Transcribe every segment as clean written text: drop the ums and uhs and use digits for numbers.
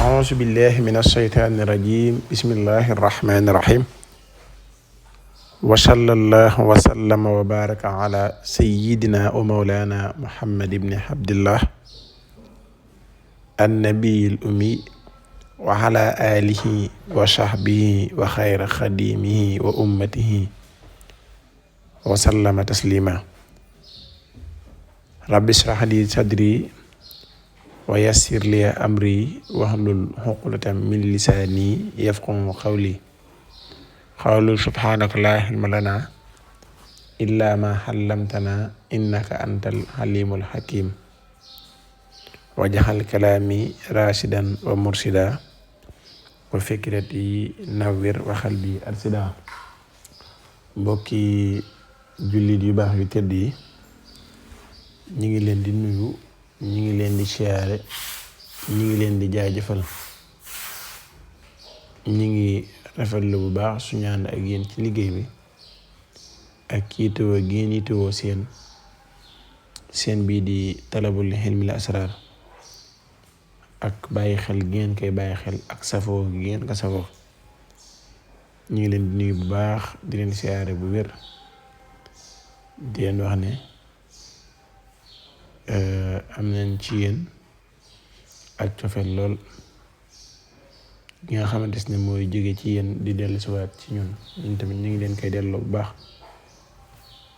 أعوذ بالله من الشيطان الرجيم بسم الله الرحمن الرحيم وصلى الله وسلم وبارك على سيدنا ومولانا محمد بن عبد الله النبي الأمي وعلى آله وصحبه وخير خديمه وأمته وسلم تسليما رب اشرح لي صدري ويسر لي أمري واحلل عقدة من لساني يفقهوا قولي قالوا سبحانك لا علم لنا إلا ما علمتنا إنك أنت العليم الحكيم واجعل كلامي راشدا ومرشدا وفكرتي نوّر وقلبي أرشدا mbokki jullit yu baax yu tedd yi ñi ngi leen di nuyu ñi ngi leen di siyaare ñi ngi leen di jaajëfal ñi ngi rafetlu bu baax suñu ànd ak yéen ci liggéey bi ak yittewoo gi ngeen yittewoo seen bii di talabul hilmil asrar ak bàyyi xel gi ngeen koy bàyyi xel ak safoo gi ngeen ko safoo ñu ngi leen di nuyu bu baax di leen siyaare bu wér di leen wax ne am nañ ci yéen ak cofeel lool gi nga xamante ne mooy jóge ci yéen di dellu siwaat ci ñun tamit ñu ngi leen koy delloo bu baax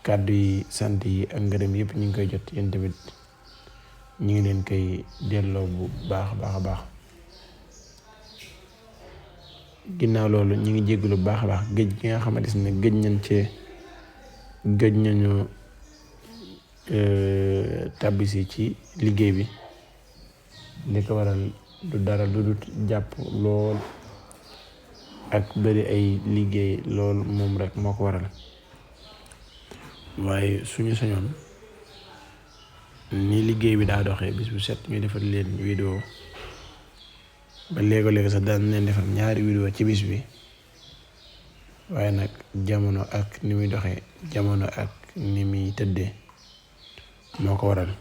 kàddu yi sant yi ak ngërëm yëpp ñu ngi koy jot yéen tamit ñu ngi leen koy delloo bu baax a baax ginnaaw loolu ñu ngi jégalu bu baax a baax géej gi nga xamante ne gëj nañu tabbisi ci liggéey bi li ko waral du dara lu dul jàpp lool ak bari ay liggéey lool moom rek moo ko waral waaye suñu sañoon ni liggéey bi daa doxee bis bu set ñu defal leen vidéo ba léegi sax daan leen defal ñaari vidéo ci bis bi waaye nag jamono ak ni muy doxee jamono ak ni muy tëddee moo ko waral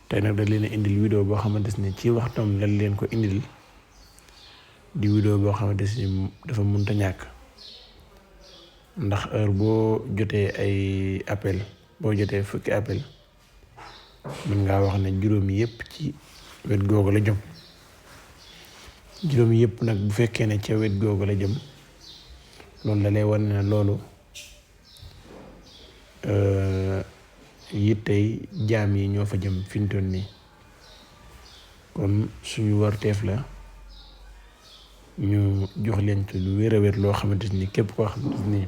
tey nag dañ leen indil vidéo boo xamante ne ci waxtam lañ leen ko indil di vidéo boo xamante ne dafa mënta ñàkk ndax heure boo jotee ay appel boo jotee fukki appel mën ngaa wax ne juróomi yëpp ci wet googu la jëm juróomi yëpp nag bu fekkee ne ca wet googu la jëm loolu la lay wan ne loolu yittey jaam yi ñoo fa jëm fi ñu toll nii kon suñu warteef la ñu jox leen ci lu wér a wér loo xamante ni képp koo xamante ni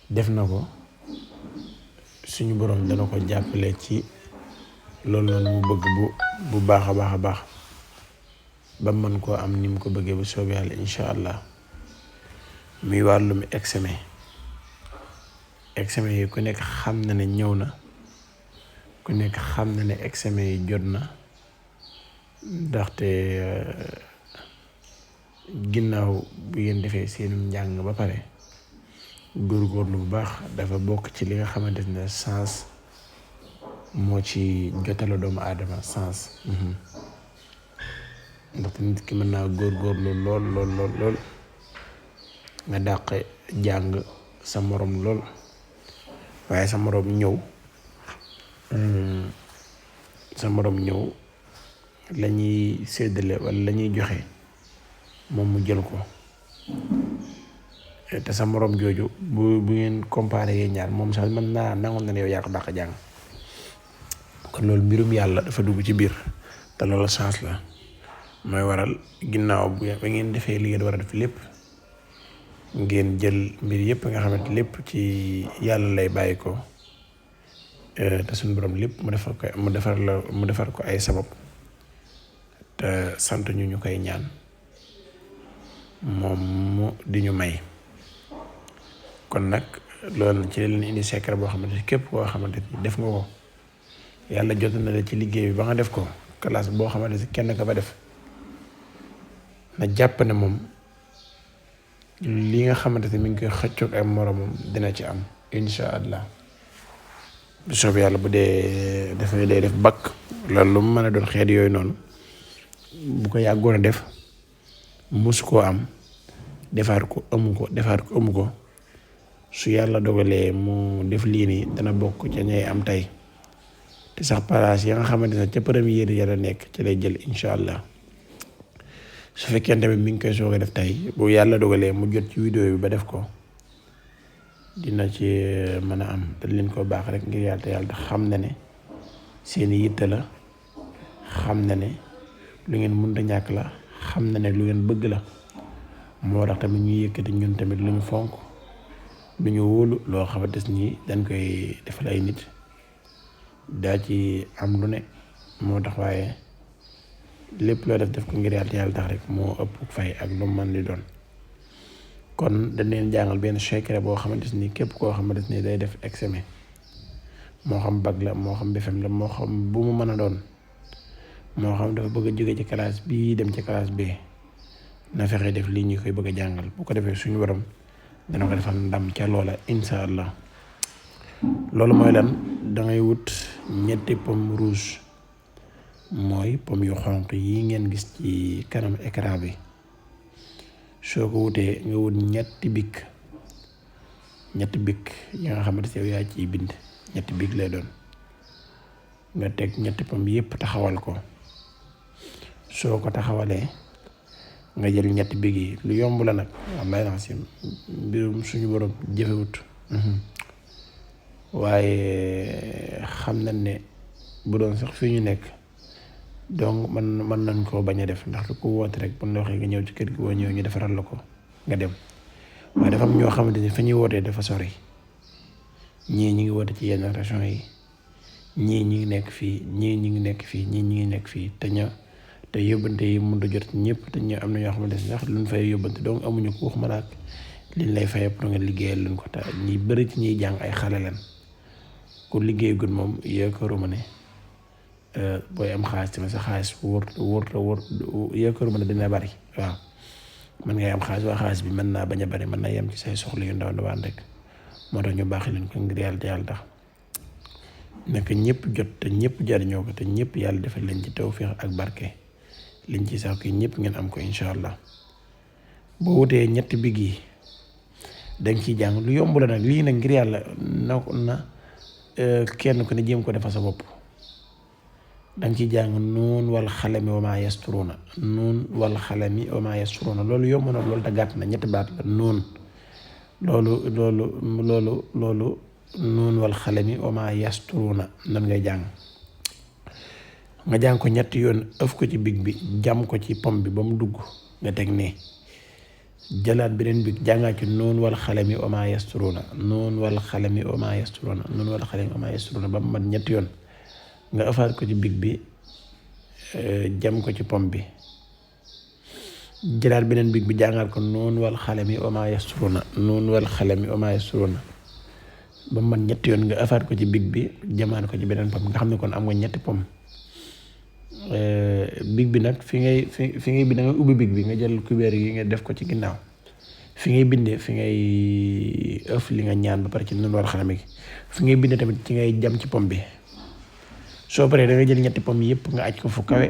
def na ko suñu borom dana ko jàppale ci loolu noonu mu bëgg bu baax a baax ba mën koo am ni mu ko bëggee bu soobee yàlla incha allah muy wàllum examen yi ku nekk xam na ne ñëw na ku nekk xam na ne examen yi jot na ndaxte ginnaaw bu ngeen defee seenum njàng ba pare góorgóorlu bu baax dafa bokk ci li nga xamante ne sens moo ci jotala doomu aadama sens ndaxte nit ki mën naa góorgóorlu lool nga dàq jàng sa morom lool waaye sa morom ñëw lañuy séddale wala lañuy joxe moom mu jël ko te sa morom jooju bu ngeen comparé yee ñaar moom sax mën naa nangoon na ne yow yaa ko dàq jàng kon loolu mbirum yàlla dafa dugg ci biir te loolu chance la mooy waral ginnaaw ba ngeen defee li ngeen war a def lépp ngeen jël mbir yëpp nga xamante lépp ci yàlla lay bàyyi ko te suñu borom lépp mu defar ko ay sabab te sant ñu koy ñaan moom mu di ñu may kon nag loolu ci leen indi secret boo xamante képp koo xamante ni def nga ko yàlla jot na la ci liggéey bi ba nga def ko classe boo xamante ni kenn ka fa def na jàpp ne moom li nga xamante ne mi ngi koy xëccoog ay moromam dina ci am incha allah bu soobee yàlla bu dee dafay day def bakk loolu lu mu mën a doon xeet yooyu noonu bu ko yàggoon a def mus koo am defaat ko amu ko su yàlla dogalee mu def lii nii dana bokk ca ñay am tey te sax place ya nga xamante ne ca première ya la nekk ca lay jël incha allah su fekkee tamit mi ngi koy soog a def tey bu yàlla dogalee mu jot ci vidéo bi ba def ko dina ci mën a am dañ leen ko baax rek ngir yàlla te yàlla xam na ne seeni yitte la xam na ne lu ngeen mënta ñàkk la xam na ne lu ngeen bëgg la moo tax tamit ñu yëkkati ñun tamit lu ñu fonk lu ñu wóolu loo xamante ni dañ koy defal ay nit daa ci am lu ne moo tax waaye lépp loo def ko ngir yàlla te yàlla tax rek moo ëpp fay ak lu mën di doon kon dañ leen jàngal benn secret boo xamante ni képp koo xamante ni day def examen moo xam bac la moo xam BFEM la moo xam bu mu mën a doon moo xam dafa bëgg a jóge ci classe bii dem ci classe B na fexe def lii ñu koy bëgg a jàngal bu ko defee suñu borom dana ko defal ndam ca loola insha allah loolu mooy lan dangay wut ñetti pomme rouge mooy pomme yu xonq yi ngeen gis ci kanam écran bi soo ko wutee nga wut ñetti bic yi nga xamante ne yow yaa ciy bind ñetti bic lay doon nga teg ñetti pomme yépp taxawal ko soo ko taxawalee nga jël ñetti bic yi lu yomb la nag wallaay na si mbirum suñu borom jëfewut waaye xam nañ ne bu doon sax fii ñu nekk donc mën nañ koo bañ a def ndax lu ko woote rek bu ñu la waxee nga ñëw ci kër gi boo ñëw ñu defaral la ko nga dem waaye dafa am ñoo xamante ni fa ñuy wootee dafa sori ñii ñi ngi woote ci yenn région yi ñii ñi ngi nekk fii ñii ñi ngi nekk fii ñii ñi ngi nekk fii te yóbbante yi mënut a jot ñëpp te ñu am na ñoo xamante ne sax luñ fay yóbbante donc amuñu ko wax ma naag liñ lay fayee pour nga liggéeyal luñ ko te ñi bëri ci ñuy jàng ay xale lan ku liggéey gun moom yaakaaruma ne booy am xaalis tamit sa xaalis wóor yaakaaruma ne dina bari waaw mën ngay am xaalis waa xaalis bi mën naa bañ a bari mën naa yem ci say soxla yu ndaw ndawaan rek moo tax ñu baaxee leen ko ngir yàlla te yàlla tax naka ñëpp jot te ñëpp jariñoo ko te ñëpp yàlla defal leen ci tawfeex ak barke liñ ci sax ki ñëpp ngeen am ko incha allah boo wutee ñetti big yi danga ciy jàng lu yomb la nag lii nag ngir yàlla na kenn ku ne jéem ko defal sa bopp danga ciy jàng nuun wal xalami wa maa yasturuuna nuun wal xalami wa maa yasturuuna loolu yomb na loolu te gàtt na ñetti baat la nuun loolu nuun wal xalami wa maa yasturuuna nan ngay jàng nga jàng ko ñetti yoon ëf ko ci big bi jam ko ci pom bi ba mu dugg nga teg ne jëlaat beneen big jàngaa ci nuun wal xalami wa maa yasturuuna nuun wal xalami wa maa yasturuuna nuun wal xalami wa maa yasturuuna ba mu mat ñetti yoon nga ëfaat ko ci big bi jam ko ci pom bi jëlaat beneen big bi jàngaat ko nuun wal xalami wa maa yasturuuna nuun wal xalami wa maa yasturuuna ba mu mat ñetti yoon nga ëfaat ko ci big bi jamaat ko ci beneen pom nga xam ne kon am nga ñetti pom big bi nag fi ngay bind da ngay ubbi big bi nga jël kubéer yi nga def ko ci ginnaaw fi ngay bindee fi ngay ëf li nga ñaan ba pare ci nuun wal xalami gi fi ngay bindee tamit ci ngay jam ci pom bi soo paree da nga jël ñetti pom yëpp nga aj ko fu kawe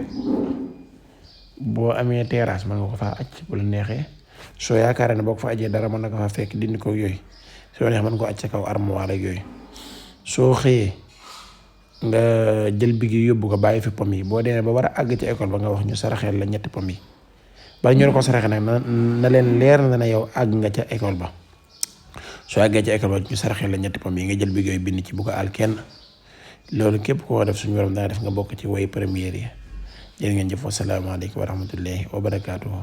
boo amee terrasse mën nga ko faa aj bu la neexee soo yaakaaree ne boo ko fa ajee dara mën na ko faa fekk dindi ko yooyu soo neex mën ko aj ca kaw armoire ak yooyu soo xëyee nga jël big yi yóbbu ko bàyyi fi pom yi boo demee ba war a àgg ci école ba nga wax ñu saraxeel la ñetti pom yi bala ñu ko saraxee nag na leen leer na ne yow àgg nga ca école ba soo àggee ca école ba ñu saraxeel la ñetti pom yi nga jël big yooyu bind ci bu ko àll kenn loolu képp koo def suñu borom danga def nga bokk ci way première yi jërë ngeen jëf wasalaamaaleykum wa rahmatullahi wa barakaatuhu